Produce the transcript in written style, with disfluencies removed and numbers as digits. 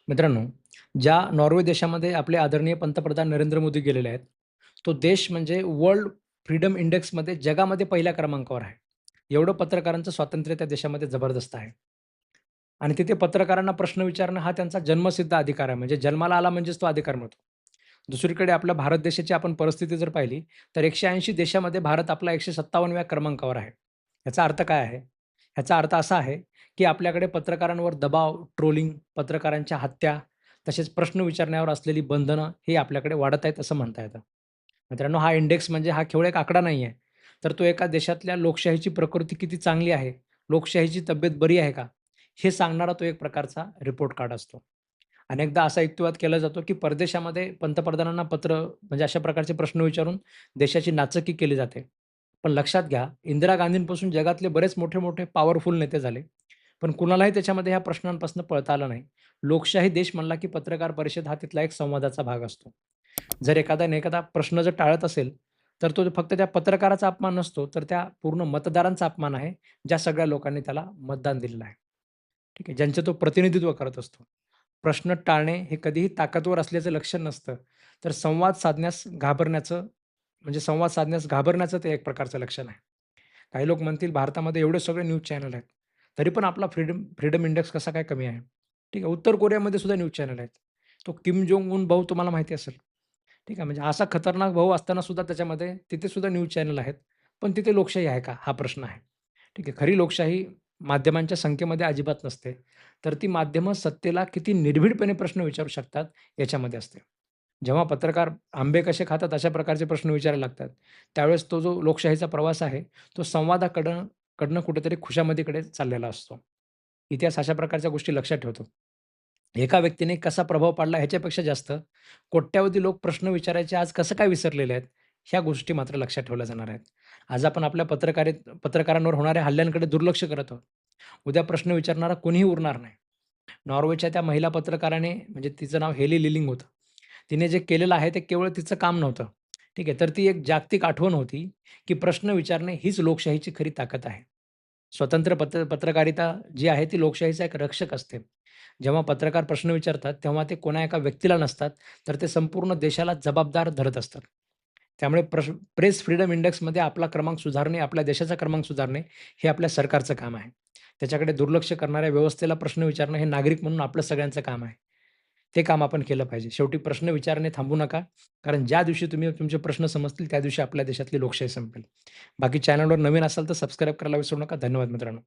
मित्रांनो, ज्या नॉर्वे देशामध्ये आपले आदरणीय पंतप्रधान नरेंद्र मोदी गेलेले आहेत, तो देश म्हणजे वर्ल्ड फ्रीडम इंडेक्समध्ये जगामध्ये पहिल्या क्रमांकावर आहे. एवढं पत्रकारांचं स्वातंत्र्य त्या देशामध्ये जबरदस्त आहे. आणि तिथे पत्रकारांना प्रश्न विचारणं हा त्यांचा जन्मसिद्ध अधिकार आहे. म्हणजे जन्माला आला म्हणजेच तो अधिकार मिळतो. दुसरीकडे आपल्या भारत देशाची आपण परिस्थिती जर पाहिली, तर 180 देशामध्ये भारत आपला 157व्या क्रमांकावर आहे. याचा अर्थ काय आहे? याचा अर्थ असा आहे, की आपल्याकडे पत्रकारांवर दबाव, ट्रोलिंग, पत्रकारांच्या हत्या, तसेच प्रश्न विचारण्यावर असलेली बंधनं हे आपल्याकडे वाढत आहेत असं म्हणता येतं. मित्रांनो, हा इंडेक्स म्हणजे हा केवळ एक आकडा नाही आहे. तर तो एका देशातल्या लोकशाहीची प्रकृती किती चांगली आहे, लोकशाहीची तब्येत बरी आहे का, हे सांगणारा तो एक प्रकारचा रिपोर्ट कार्ड असतो. अनेकदा असा युक्तिवाद केला जातो, की परदेशामध्ये पंतप्रधानांना पत्र म्हणजे अशा प्रकारचे प्रश्न विचारून देशाची नाचक्की केली जाते. पण लक्षात घ्या, इंदिरा गांधींपासून जगातले बरेच मोठे-मोठे पॉवरफुल नेते झाले. पण कुणालाही त्याच्यामध्ये ह्या प्रश्नांपासून पळता आलं नाही. लोकशाही देश म्हणला, की पत्रकार परिषद हा तिथला एक संवादाचा भाग असतो. जर एखाद्याने एखादा प्रश्न जर टाळत असेल, तर तो फक्त त्या पत्रकाराचा अपमान नसतो, तर त्या पूर्ण मतदारांचा अपमान आहे, ज्या सगळ्या लोकांनी त्याला मतदान दिलेलं आहे. ठीक आहे. ज्यांचं तो प्रतिनिधित्व करत असतो. प्रश्न टाळणे हे कधीही ताकदवर असल्याचं लक्षण नसतं. तर संवाद साधण्यास घाबरण्याचं ते एक प्रकारचं लक्षण आहे. काही लोक म्हणतील भारतामध्ये एवढे सगळे न्यूज चॅनल आहेत. तरी पण आपला फ्रीडम फ्रीडम इंडेक्स कसा काय कमी आहे? ठीक आहे. उत्तर कोरियामध्ये सुद्धा न्यूज चॅनल आहेत. तो किम जोंग उन भाऊ तुम्हाला माहिती असेल. ठीक आहे. म्हणजे असा खतरनाक भाऊ असताना सुद्धा त्याच्यामध्ये तिथे सुद्धा न्यूज चॅनल आहेत. पण तिथे लोकशाही आहे का? हा प्रश्न आहे. ठीक आहे. खरी लोकशाही माध्यमांच्या संख्येमध्ये अजिबात नसते. तर ती माध्यमं सत्तेला किती निर्भीडपणे प्रश्न विचारू शकतात याच्यामध्ये असते. जेव्हा पत्रकार आंबे कसे खातात अशा प्रकारचे प्रश्न विचारायला लागतात. त्यावेळेस तो जो लोकशाहीचा प्रवास आहे, तो संवादाकडं कडनं कुठेतरी खुशामतीकडे चाललेला असतो. इतिहास अशा प्रकारच्या गोष्टी लक्षात ठेवतो. एका व्यक्तीने कसा प्रभाव पाडला ह्याच्यापेक्षा जास्त कोट्यावधी लोक प्रश्न विचारायचे आज कसं काय विसरलेले आहेत, ह्या गोष्टी मात्र लक्षात ठेवल्या जाणार आहेत. आज आपण आपल्या पत्रकारांवर होणाऱ्या हल्ल्यांकडे दुर्लक्ष करत आहोत. उद्या प्रश्न विचारणारा कोणीही उरणार नाही. नॉर्वेच्या त्या महिला पत्रकाराने म्हणजे तिचं नाव हेली लिलिंग होतं. तिने जे केलेलं आहे ते केवळ तिचं काम नव्हतं. ठीक आहे. तर ती एक जागतिक आठवण होती, की प्रश्न विचारणे हीच लोकशाहीची खरी ताकद आहे. स्वतंत्र पत्रकारिता जी आहे ती लोकशाहीचा एक रक्षक असते. जेव्हा पत्रकार प्रश्न विचारतात, तेव्हा ते कोणा एका व्यक्तीला नसतात, तर ते संपूर्ण देशाला जबाबदार धरत असतात. त्यामुळे प्रेस फ्रीडम इंडेक्समध्ये आपला क्रमांक सुधारणे, आपल्या देशाचा क्रमांक सुधारणे, हे आपल्या सरकारचं काम आहे. त्याच्याकडे दुर्लक्ष करणाऱ्या व्यवस्थेला प्रश्न विचारणं हे नागरिक म्हणून आपलं सगळ्यांचं काम आहे. ते काम आपण केलं पाहिजे. शेवटी प्रश्न विचारणे थांबू नका. कारण ज्या दिवशी तुम्ही तुमचे प्रश्न समजतील, त्या दिवशी आपल्या देशातली लोकशाही संपेल. बाकी चॅनलवर नवीन असाल तर सबस्क्राईब करायला विसरू नका. धन्यवाद मित्रांनो.